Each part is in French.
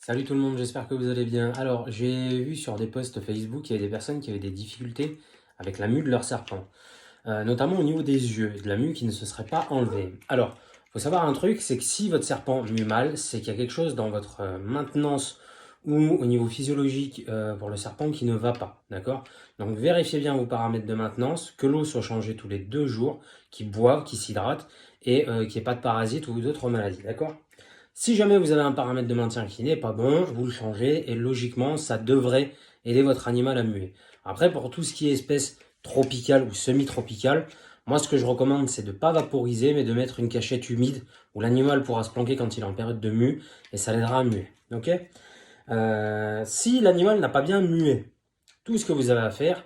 Salut tout le monde, j'espère que vous allez bien. Alors, j'ai vu sur des posts Facebook, il y avait des personnes qui avaient des difficultés avec la mue de leur serpent, notamment au niveau des yeux, de la mue qui ne se serait pas enlevée. Alors, il faut savoir un truc, c'est que si votre serpent mue mal, c'est qu'il y a quelque chose dans votre maintenance ou au niveau physiologique pour le serpent qui ne va pas, d'accord? Donc, vérifiez bien vos paramètres de maintenance, que l'eau soit changée tous les 2 jours, qu'il boive, qu'il s'hydrate et qu'il n'y ait pas de parasites ou d'autres maladies, d'accord? Si jamais vous avez un paramètre de maintien qui n'est pas bon, vous le changez et logiquement, ça devrait aider votre animal à muer. Après, pour tout ce qui est espèce tropicale ou semi-tropicale, moi ce que je recommande, c'est de ne pas vaporiser, mais de mettre une cachette humide où l'animal pourra se planquer quand il est en période de mue et ça l'aidera à muer. Ok. Si l'animal n'a pas bien mué, tout ce que vous avez à faire,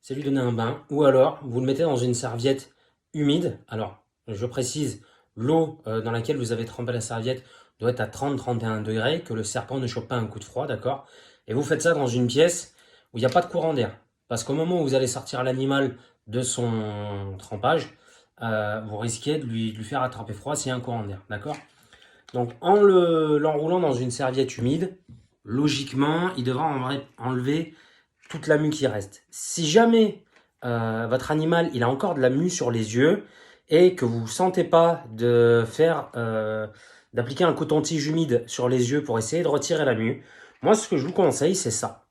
c'est lui donner un bain ou alors vous le mettez dans une serviette humide. Alors, je précise, l'eau dans laquelle vous avez trempé la serviette doit être à 30-31 degrés, que le serpent ne chope pas un coup de froid, d'accord? Et vous faites ça dans une pièce où il n'y a pas de courant d'air. Parce qu'au moment où vous allez sortir l'animal de son trempage, vous risquez de lui faire attraper froid s'il y a un courant d'air, d'accord? Donc en l'enroulant dans une serviette humide, logiquement, il devra enlever toute la mue qui reste. Si jamais votre animal il a encore de la mue sur les yeux et que vous ne sentez pas d'appliquer un coton-tige humide sur les yeux pour essayer de retirer la mue, moi ce que je vous conseille c'est ça.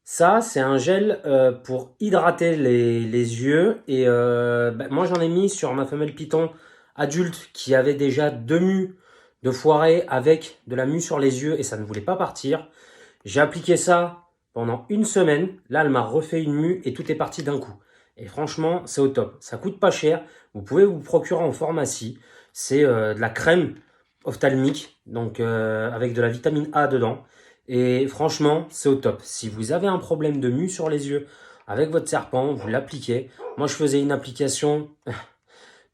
Ça, c'est un gel pour hydrater les yeux. Et moi, j'en ai mis sur ma femelle python adulte qui avait déjà 2 mues de foirée avec de la mue sur les yeux et ça ne voulait pas partir. J'ai appliqué ça pendant une semaine. Là, elle m'a refait une mue et tout est parti d'un coup. Et franchement, c'est au top. Ça coûte pas cher. Vous pouvez vous procurer en pharmacie. C'est de la crème ophtalmique, donc avec de la vitamine A dedans. Et franchement, c'est au top. Si vous avez un problème de mue sur les yeux avec votre serpent, vous l'appliquez. Moi, je faisais une application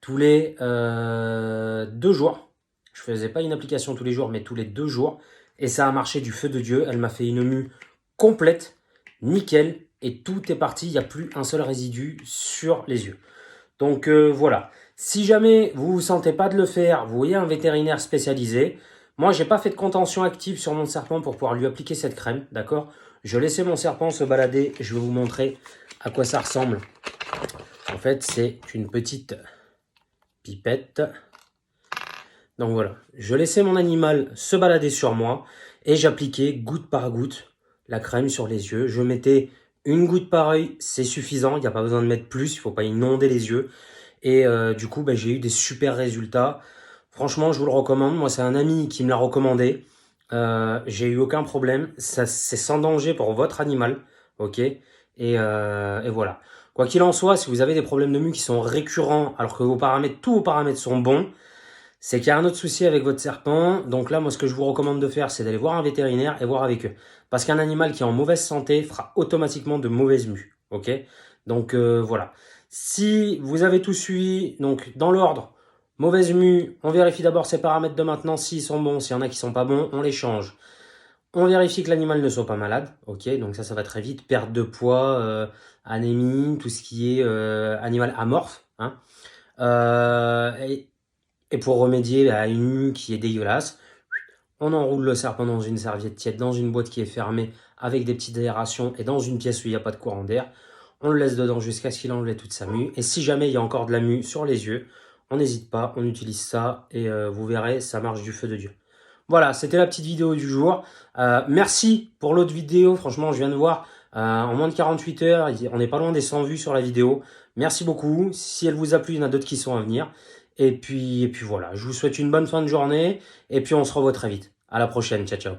tous les 2 jours. Je faisais pas une application tous les jours, mais tous les 2 jours. Et ça a marché du feu de Dieu. Elle m'a fait une mue complète, nickel. Et tout est parti. Il n'y a plus un seul résidu sur les yeux. Donc voilà. Si jamais vous ne vous sentez pas de le faire, vous voyez un vétérinaire spécialisé. Moi, j'ai pas fait de contention active sur mon serpent pour pouvoir lui appliquer cette crème, d'accord? Je laissais mon serpent se balader. Je vais vous montrer à quoi ça ressemble. En fait, c'est une petite pipette. Donc voilà, je laissais mon animal se balader sur moi et j'appliquais goutte par goutte la crème sur les yeux. Je mettais une goutte par œil, c'est suffisant, il n'y a pas besoin de mettre plus, il ne faut pas inonder les yeux. Et du coup, j'ai eu des super résultats. Franchement, je vous le recommande. Moi, c'est un ami qui me l'a recommandé. J'ai eu aucun problème. Ça, c'est sans danger pour votre animal. Ok. Et voilà. Quoi qu'il en soit, si vous avez des problèmes de mue qui sont récurrents alors que tous vos paramètres sont bons, c'est qu'il y a un autre souci avec votre serpent. Donc là, moi, ce que je vous recommande de faire, c'est d'aller voir un vétérinaire et voir avec eux. Parce qu'un animal qui est en mauvaise santé fera automatiquement de mauvaises mues. Ok. Donc voilà. Si vous avez tout suivi, donc dans l'ordre, mauvaise mue, on vérifie d'abord ses paramètres de maintenance s'ils sont bons. S'il y en a qui sont pas bons, on les change. On vérifie que l'animal ne soit pas malade. Ok, donc ça va très vite. Perte de poids, anémie, tout ce qui est animal amorphe. Hein. Et pour remédier à une mue qui est dégueulasse, on enroule le serpent dans une serviette tiède, dans une boîte qui est fermée avec des petites aérations et dans une pièce où il n'y a pas de courant d'air. On le laisse dedans jusqu'à ce qu'il enlève toute sa mue. Et si jamais il y a encore de la mue sur les yeux, on n'hésite pas, on utilise ça et vous verrez, ça marche du feu de Dieu. Voilà, c'était la petite vidéo du jour. Merci pour l'autre vidéo. Franchement, je viens de voir, en moins de 48 heures, on n'est pas loin des 100 vues sur la vidéo. Merci beaucoup. Si elle vous a plu, il y en a d'autres qui sont à venir. Et puis voilà, je vous souhaite une bonne fin de journée. Et puis on se revoit très vite. À la prochaine. Ciao, ciao.